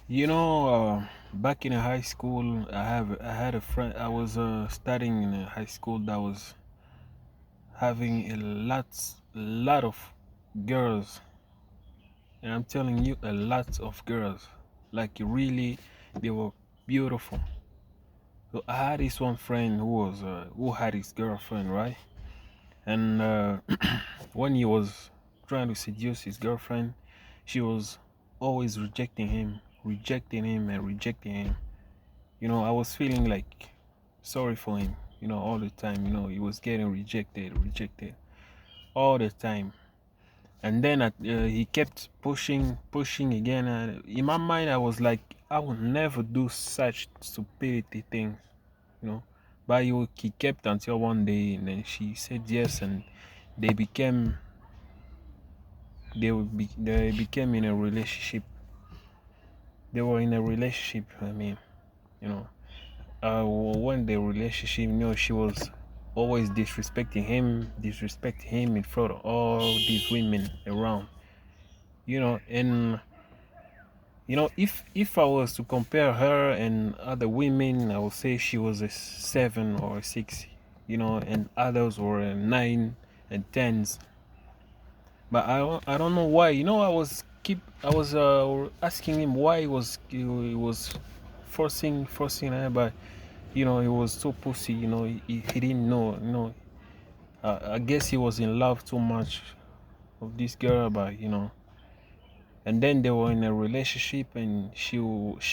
Back in high school, I had a friend. I was studying in a high school that was having a lot of girls, and I'm telling you, a lot of girls. Like really, they were beautiful. So I had this one friend who had his girlfriend, right? And when he was trying to seduce his girlfriend, she was always rejecting him, and rejecting him. I was feeling like sorry for him, all the time. He was getting rejected all the time. And then he kept pushing again. In my mind, I was like, I will never do such stupidity things, you know. But he kept until one day, and then she said yes, and they became they became in a relationship. They were in a relationship. I mean, you know. When the relationship, she was always disrespecting him in front of all these women around, and if I was to compare her and other women, I would say she was a 7 or 6, and others were a 9 and 10s. But I don't know why. I was asking him why he was forcing her, but he was so pussy. He didn't know. I guess he was in love too much of this girl, but and then they were in a relationship, and she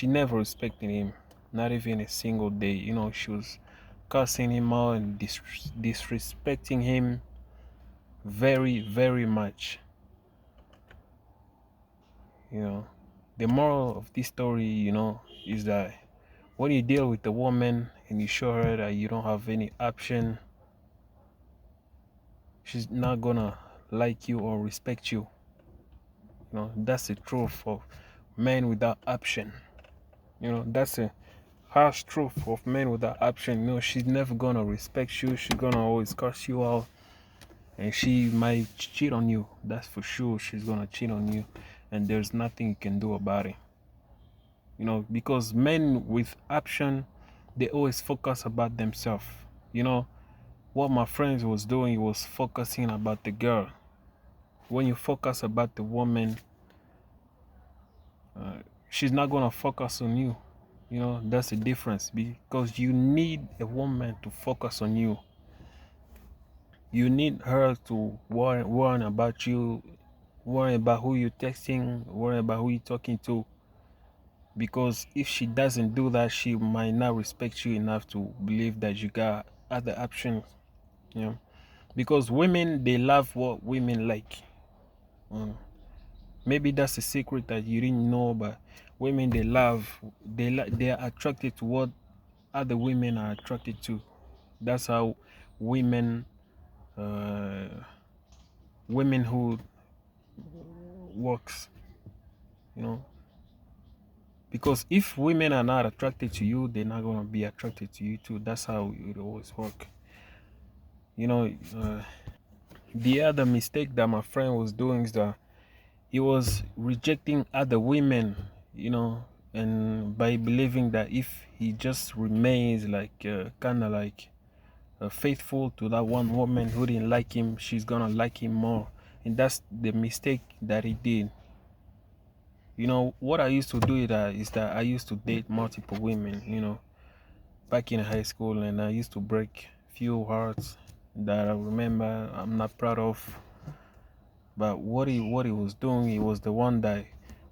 never respected him, not even a single day. She was cussing him out and disrespecting him very, very much. You know, the moral of this story, is that when you deal with a woman and you show her that you don't have any option, she's not gonna like you or respect you. That's the truth of men without option. That's a harsh truth of men without option. She's never gonna respect you. She's gonna always curse you out, and she might cheat on you. That's for sure. She's gonna cheat on you, and there's nothing you can do about it. Because men with option, they always focus about themselves. You know what my friends was doing, he was focusing about the girl. When you focus about the woman, uh, she's not gonna focus on you. That's the difference, because you need a woman to focus on you. You need her to worry about you, worry about who you're texting, worry about who you're talking to. Because if she doesn't do that, she might not respect you enough to believe that you got other options. You know, because women, they love what women like. Um, Maybe that's a secret that you didn't know, but women, they are attracted to what other women are attracted to. That's how women uh, womenhood works. You know, because if women are not attracted to you, they're not gonna be attracted to you too. That's how it always work. You know, the other mistake that my friend was doing is that he was rejecting other women. And by believing that if he just remains like kind of like faithful to that one woman who didn't like him, she's gonna like him more. And that's the mistake that he did. What I used to do is that I used to date multiple women, back in high school, and I used to break few hearts that I remember I'm not proud of. But what he was doing, he was the one that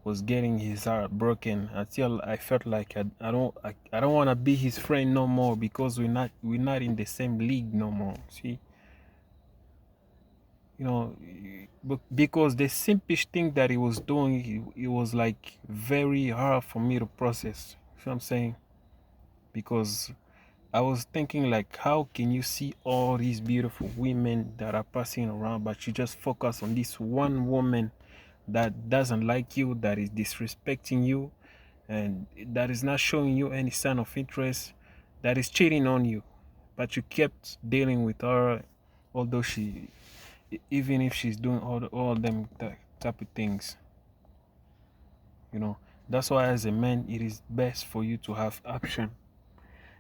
was getting his heart broken, until I felt like I don't want to be his friend no more, because we're not in the same league no more. See, because the simplest thing that he was doing, it was like very hard for me to process. You know what I'm saying? Because I was thinking like, how can you see all these beautiful women that are passing around, but you just focus on this one woman that doesn't like you, that is disrespecting you, and that is not showing you any sign of interest, that is cheating on you, but you kept dealing with her, although even if she's doing all them type of things. That's why as a man it is best for you to have option.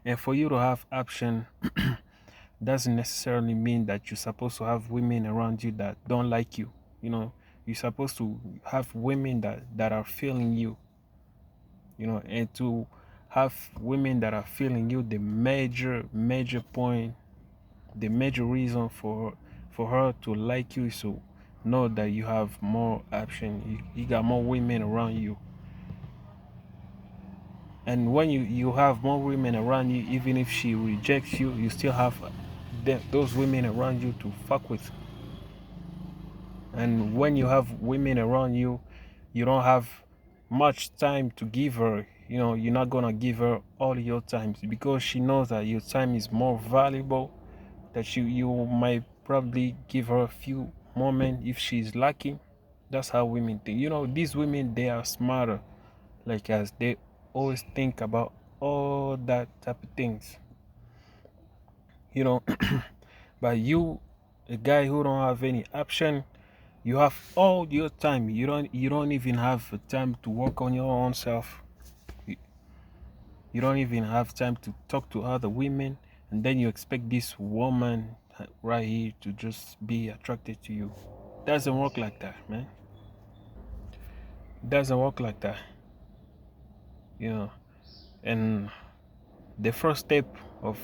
And for you to have option doesn't necessarily mean that you're supposed to have women around you that don't like you. You know, you're supposed to have women that are feeling you, you know, and to have women that are feeling you, the major point, the major reason for her to like you is to know that you have more option, you got more women around you. And when you have more women around you, even if she rejects you, you still have those women around you to fuck with. And when you have women around you, you don't have much time to give her. You know, you're not gonna give her all your time because she knows that your time is more valuable, that you might probably give her a few moments if she's lucky. That's how women think. You know, these women, they are smarter, like us. They always think about all that type of things, you know. But you, a guy who don't have any option, you have all your time. You don't even have time to work on your own self. You don't even have time to talk to other women, and then you expect this woman right here to just be attracted to you. Doesn't work like that, man. Doesn't work like that, you know. And the first step of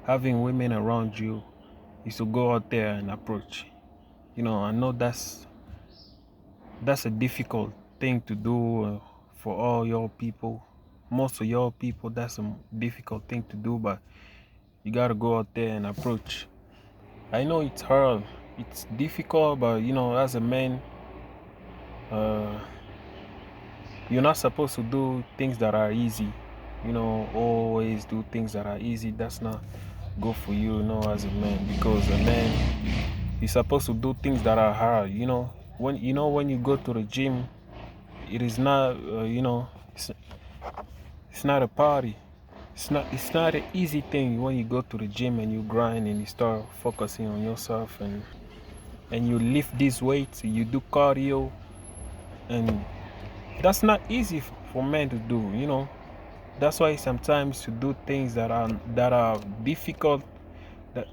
having women around you is to go out there and approach. You know, I know that's a difficult thing to do for all your people. Most of your people, that's a difficult thing to do, but you gotta go out there and approach. I know it's hard, it's difficult, but you know, as a man, uh, you're not supposed to do things that are easy. You know, always do things that are easy. That's not good for you, you know, as a man, because a man, you're supposed to do things that are hard. When you go to the gym, it is not, it's not a party. It's not an easy thing when you go to the gym and you grind and you start focusing on yourself and you lift these weights, you do cardio, and that's not easy for men to do, you know. That's why sometimes to do things that are difficult, that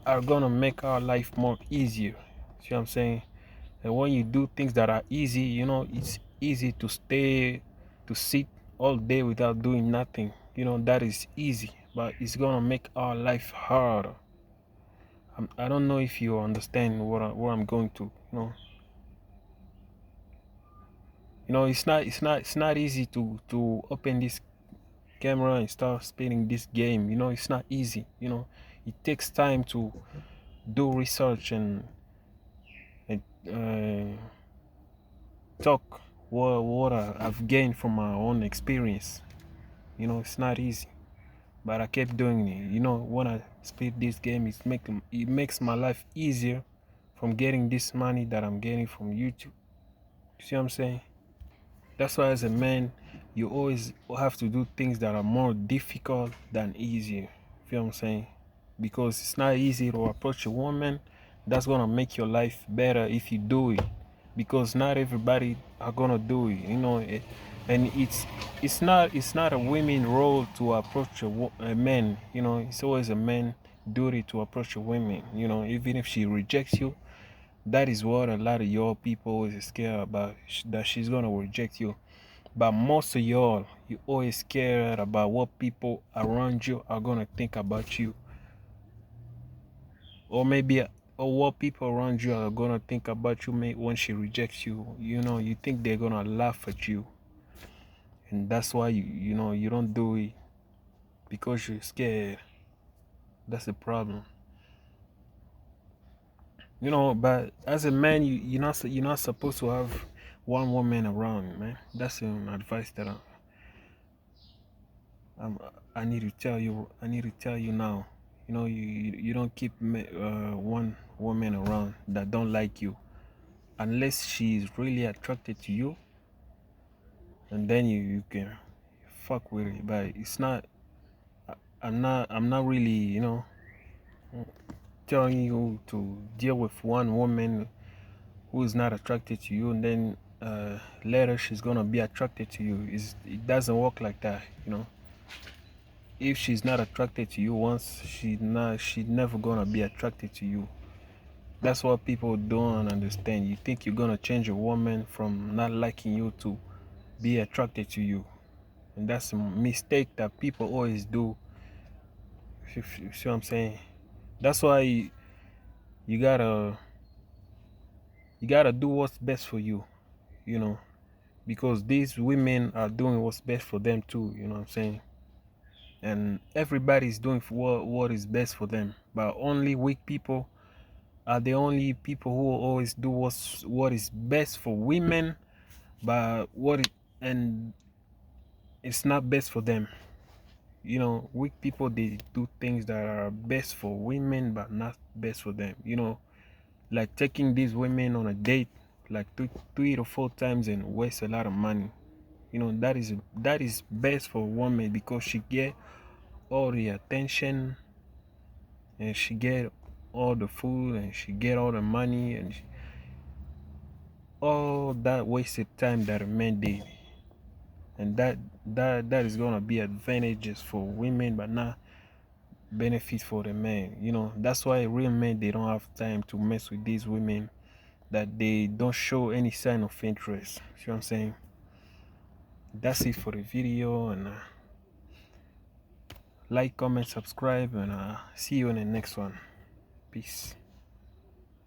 are gonna make our life more easier. See what I'm saying? And when you do things that are easy, you know, it's easy to sit all day without doing nothing. You know, that is easy, but it's gonna make our life harder. I don't know if you understand what I'm going to. It's not easy to open this camera and start spinning this game. You know, it's not easy. You know, it takes time to do research and talk what I've gained from my own experience. You know, it's not easy, but I kept doing it. You know, when I split this game, it makes my life easier from getting this money that I'm getting from YouTube. See what I'm saying? That's why as a man, you always have to do things that are more difficult than easier. Feel what I'm saying? Because it's not easy to approach a woman. That's gonna make your life better if you do it. Because not everybody are gonna do it, you know. And it's not a women role to approach a man. You know, it's always a man duty to approach a woman. You know, even if she rejects you, that is what a lot of your people is scared about, that she's gonna reject you. But most of y'all, you always scared about what people around you are gonna think about you, or maybe or what people around you are gonna think about you when she rejects you. You know, you think they're gonna laugh at you, and that's why you don't do it because you're scared. That's the problem. You know, but as a man, you're not supposed to have one woman around, man. That's an advice that I'm, I need to tell you. I need to tell you now. You know, you don't keep one woman around that don't like you unless she's really attracted to you, and then you can fuck with it. But it's not. I'm not really, telling you to deal with one woman who is not attracted to you, and then later she's gonna be attracted to you. It doesn't work like that, you know. If she's not attracted to you once, she's never gonna be attracted to you. That's what people don't understand. You think you're gonna change a woman from not liking you to be attracted to you, and that's a mistake that people always do. You see what I'm saying? That's why you gotta do what's best for you, you know, because these women are doing what's best for them too. You know what I'm saying? And everybody's doing what is best for them, but only weak people are the only people who always do what is best for women, but and it's not best for them. You know, weak people, they do things that are best for women but not best for them, you know, like taking these women on a date like 3 to 4 times and waste a lot of money. You know, that is best for a woman because she get all the attention and she get all the food and she get all the money and all that wasted time that a man did. And that is gonna be advantages for women but not benefit for the men. You know, that's why real men, they don't have time to mess with these women that they don't show any sign of interest. See what I'm saying? That's it for the video, and like, comment, subscribe, and see you in the next one. Peace.